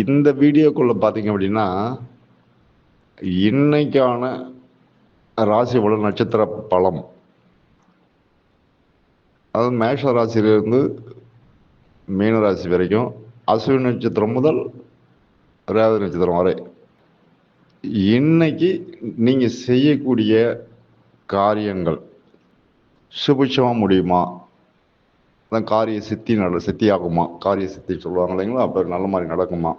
இந்த வீடியோக்குள்ள பார்த்தீங்க அப்படின்னா, இன்னைக்கான ராசி பலன், நட்சத்திர பலம். அதாவது மேஷ ராசியிலிருந்து மீன ராசி வரைக்கும், அஸ்வினி நட்சத்திரம் முதல் ரேவதி நட்சத்திரம் வரை, இன்னைக்கு நீங்க செய்யக்கூடிய காரியங்கள் சுபிட்சமா முடியுமா? அதான் காரிய சித்தி ஆகுமா? காரிய சித்தி சொல்லுவாங்க இல்லைங்களா? அப்போ நல்ல மாதிரி நடக்குமா?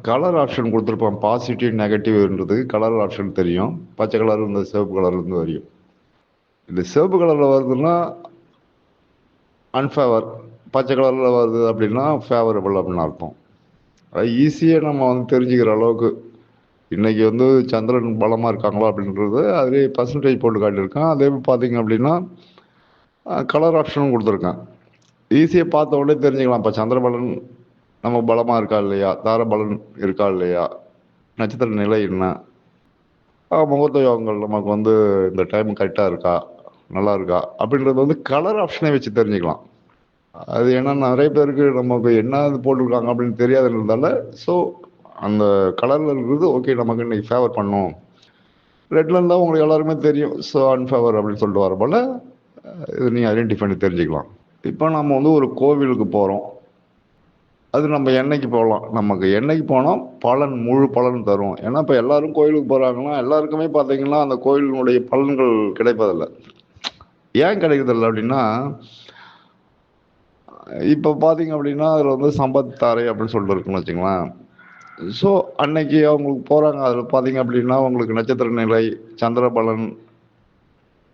கலர் ஆப்ஷன் கொடுத்துருப்பான். பாசிட்டிவ் நெகட்டிவ்ன்றது கலர் ஆப்ஷன் தெரியும். பச்சை கலர் இந்த சிவப்பு கலர்லேருந்து வரையும். இந்த சிவப்பு கலரில் வருதுன்னா அன்ஃபேவர், பச்சை கலரில் வருது அப்படின்னா ஃபேவரபிள் அப்படின்னு அர்த்தம். அது ஈஸியாக நம்ம வந்து தெரிஞ்சுக்கிற அளவுக்கு இன்னைக்கு வந்து சந்திரன் பலமாக இருக்காங்களா அப்படின்றது அதிலே பர்சன்டேஜ் போட்டு காட்டியிருக்கேன். அதே பார்த்தீங்க அப்படின்னா கலர் ஆப்ஷனும் கொடுத்துருக்கேன். ஈஸியாக பார்த்த உடனே தெரிஞ்சுக்கலாம். இப்போ சந்திரபலன் நம்ம பலமாக இருக்கா இல்லையா, தாரபலன் இருக்கா இல்லையா, நட்சத்திர நிலை என்ன, முகூர்த்த யோகங்கள் நமக்கு வந்து இந்த டைம் கரெக்டாக இருக்கா, நல்லா இருக்கா அப்படின்றது வந்து கலர் ஆப்ஷனே வச்சு தெரிஞ்சுக்கலாம். அது ஏன்னா நிறைய பேருக்கு நமக்கு என்ன இது போட்டிருக்காங்க அப்படின்னு தெரியாதுன்றதால, ஸோ அந்த கலரில் இருக்கிறது ஓகே நமக்கு இன்னைக்கு ஃபேவர் பண்ணும். ரெட்ல இருந்தால் உங்களுக்கு எல்லாருமே தெரியும், ஸோ அன்ஃபேவர் அப்படின்னு சொல்லிட்டு வர போல இது நீங்கள் ஐடென்டிஃபை பண்ணி தெரிஞ்சுக்கலாம். இப்போ நம்ம வந்து ஒரு கோவிலுக்கு போகிறோம். அது நம்ம என்னைக்கு போகலாம், நமக்கு என்னைக்கு போனால் பலன் முழு பலன் தரும். ஏன்னா இப்போ எல்லாரும் கோயிலுக்கு போகிறாங்கன்னா எல்லாருக்குமே பார்த்தீங்கன்னா அந்த கோயிலினுடைய பலன்கள் கிடைப்பதில்லை. ஏன் கிடைக்கிறதில்லை அப்படின்னா, இப்போ பார்த்தீங்க அப்படின்னா அதில் வந்து சம்பத் தாரை அப்படின்னு சொல்லிட்டு இருக்குன்னு வச்சுங்களேன். ஸோ அன்னைக்கு அவங்களுக்கு போகிறாங்க, அதில் பார்த்தீங்க அப்படின்னா உங்களுக்கு நட்சத்திர நிலை, சந்திர பலன்,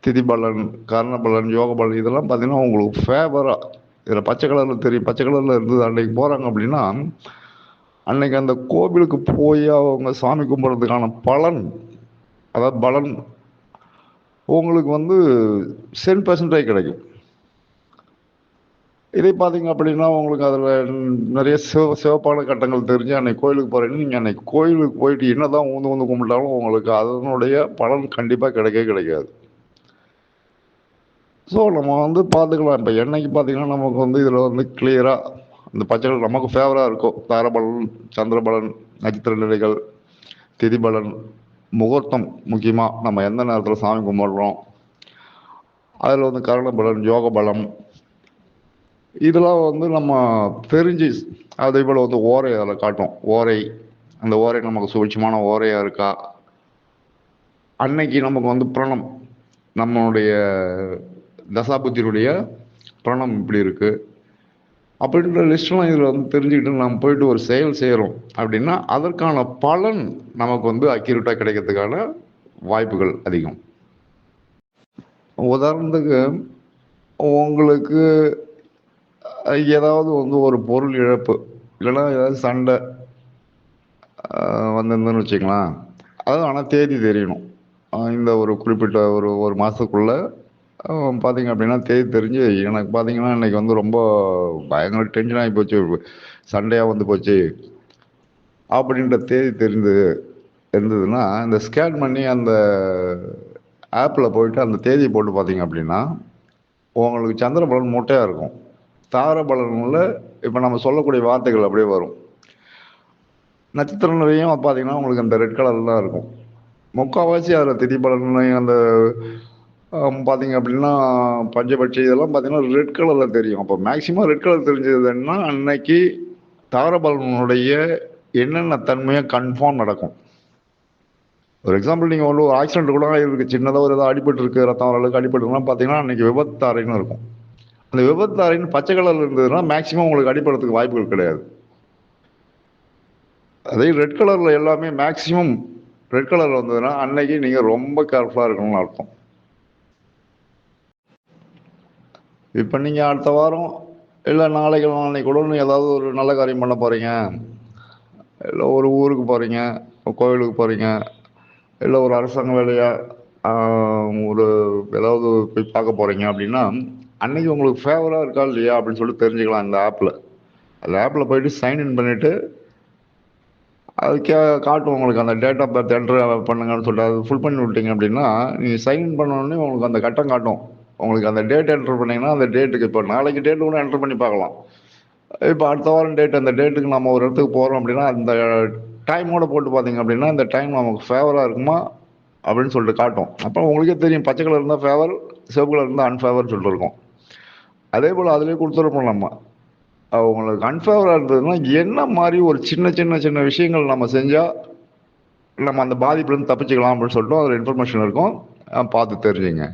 திதி பலன், கர்ண பலன், யோக பலன் இதெல்லாம் பார்த்தீங்கன்னா உங்களுக்கு ஃபேவராக இதில் பச்சை கலரில் தெரியும். பச்சை கலரில் இருந்தது அன்னைக்கு போகிறாங்க அப்படின்னா அன்னைக்கு அந்த கோவிலுக்கு போய் அவங்க சாமி கும்பிட்றதுக்கான பலன், அதாவது பலன் உங்களுக்கு வந்து 10% கிடைக்கும். இதே பார்த்தீங்க அப்படின்னா உங்களுக்கு அதில் நிறைய சிவப்பான கட்டங்கள் தெரிஞ்சு அன்னைக்கு கோயிலுக்கு போகிறீங்கன்னா நீங்கள் அன்னைக்கு கோயிலுக்கு போயிட்டு என்ன தான் ஊந்து கும்பிட்டாலும் உங்களுக்கு அதனுடைய பலன் கண்டிப்பாக கிடைக்காது. ஸோ நம்ம வந்து பார்த்துக்கலாம். இப்போ என்னைக்கு பார்த்தீங்கன்னா நமக்கு வந்து இதில் வந்து கிளியராக இந்த பச்சை நமக்கு ஃபேவராக இருக்கும். தாரபலன், சந்திரபலன், நட்சத்திர நிலைகள், திதிபலன், முகூர்த்தம், முக்கியமாக நம்ம எந்த நேரத்தில் சாமி கும்பிட்றோம், அதில் வந்து கரண பலன், யோக பலம், இதெல்லாம் வந்து நம்ம தெரிஞ்சு அதே போல் வந்து ஓரை அதில் காட்டும். அந்த ஓரை நமக்கு சுபிட்சமான ஓரையாக இருக்கா, அன்னைக்கு நமக்கு வந்து பிரணம், நம்மளுடைய தசாபுத்தினுடைய பிரணம் இப்படி இருக்குது அப்படின்ற லிஸ்ட்லாம் இதில் வந்து தெரிஞ்சுக்கிட்டு நம்ம போயிட்டு ஒரு செயல் செய்கிறோம் அப்படின்னா அதற்கான பலன் நமக்கு வந்து அக்யூரேட்டாக கிடைக்கிறதுக்கான வாய்ப்புகள் அதிகம். உதாரணத்துக்கு உங்களுக்கு ஏதாவது வந்து ஒரு பொருள் இழப்பு இல்லைன்னா ஏதாவது சண்டை வந்திருந்துன்னு வச்சுக்கலாம். அது ஆனால் தேதி தெரியணும். இந்த ஒரு குறிப்பிட்ட ஒரு மாதத்துக்குள்ளே பார்த்தீங்க அப்படின்னா தேதி தெரிஞ்சு எனக்கு பார்த்தீங்கன்னா இன்றைக்கி வந்து ரொம்ப பயங்கர டென்ஷன் ஆகி போச்சு, சண்டையாக வந்து போச்சு அப்படின்ற தேதி இருந்ததுன்னா இந்த ஸ்கேன் பண்ணி அந்த ஆப்பில் போயிட்டு அந்த தேதியை போட்டு பார்த்தீங்க அப்படின்னா உங்களுக்கு சந்திர பலன் மூட்டையாக இருக்கும். தார பலனில் இப்போ நம்ம சொல்லக்கூடிய வார்த்தைகள் அப்படியே வரும். நட்சத்திர நிலையும் பார்த்தீங்கன்னா உங்களுக்கு அந்த ரெட் கலரில் தான் இருக்கும். முக்கால்வாசி அதில் திதி பலன் அந்த பார்த்தீங்க அப்படின்னா பஞ்சபட்சி இதெல்லாம் பார்த்தீங்கன்னா ரெட் கலரில் தெரியும். அப்போ மேக்சிமம் ரெட் கலர் தெரிஞ்சதுன்னா அன்னைக்கு தாரபலனுடைய என்னென்ன தன்மையாக கன்ஃபார்ம் நடக்கும். ஒரு எக்ஸாம்பிள் நீங்கள் ஒரு ஆக்சிடென்ட் கூட இருக்குது, சின்னதாக ஒரு ஏதாவது அடிபட்டு இருக்குது, ரத்தம் ஓரளவுக்கு அடிபட்டுருக்குன்னா பார்த்தீங்கன்னா அன்றைக்கி விபத்தாரைன்னு இருக்கும். அந்த விபத்தாரைன்னு பச்சை கலரில் இருந்ததுன்னா மேக்சிமம் உங்களுக்கு அடிபடுறதுக்கு வாய்ப்புகள் கிடையாது. அதே ரெட் கலரில் எல்லாமே மேக்சிமம் ரெட் கலரில் வந்ததுன்னா அன்னைக்கு நீங்கள் ரொம்ப கேர்ஃபுல்லாக இருக்கணும்னு அர்த்தம். இப்போ நீங்கள் அடுத்த வாரம் இல்லை நாளைக்கு கூட ஏதாவது ஒரு நல்ல காரியம் பண்ண போகிறீங்க, இல்லை ஒரு ஊருக்கு போகிறீங்க, கோவிலுக்கு போகிறீங்க, இல்லை ஒரு அரசாங்க வேலையாக ஒரு ஏதாவது போய் பார்க்க போகிறீங்க அப்படின்னா அன்றைக்கி உங்களுக்கு ஃபேவராக இருக்கா இல்லையா அப்படின்னு சொல்லிட்டு தெரிஞ்சுக்கலாம். அந்த ஆப்பில் போயிட்டு சைன்இன் பண்ணிவிட்டு அது காட்டும் உங்களுக்கு அந்த டேட் ஆஃப் பர்த் என்ட்ரு பண்ணுங்கன்னு சொல்லிட்டு அது ஃபுல் பண்ணி விட்டீங்க அப்படின்னா நீங்கள் சைன்இன் பண்ணோடனே உங்களுக்கு அந்த கட்டம் காட்டும். உங்களுக்கு அந்த டேட் என்ட்ரு பண்ணிங்கன்னா அந்த டேட்டுக்கு இப்போ நாளைக்கு டேட்டு கூட என்ட்ரு பண்ணி பார்க்கலாம். இப்போ அடுத்த வாரம் டேட், அந்த டேட்டுக்கு நம்ம ஒரு இடத்துக்கு போகிறோம் அப்படின்னா அந்த டைமோட போட்டு பார்த்தீங்க அப்படின்னா இந்த டைம் நமக்கு ஃபேவராக இருக்குமா அப்படின்னு சொல்லிட்டு காட்டும். அப்போ உங்களுக்கே தெரியும், பச்சை கலர் இருந்தால் ஃபேவர், சிவப்பு கலர் இருந்தால் அன்ஃபேவர் சொல்லிட்டு இருக்கோம். அதே போல் அதிலே கொடுத்துருப்போம் நம்ம. உங்களுக்கு அன்ஃபேவராக இருந்ததுன்னா என்ன மாதிரி ஒரு சின்ன சின்ன சின்ன விஷயங்கள் நம்ம செஞ்சால் நம்ம அந்த பாதிப்புலேருந்து தப்பிச்சுக்கலாம் அப்படின்னு சொல்லிட்டு அதில் இன்ஃபர்மேஷன் இருக்கும். பார்த்து தெரிஞ்சுங்க.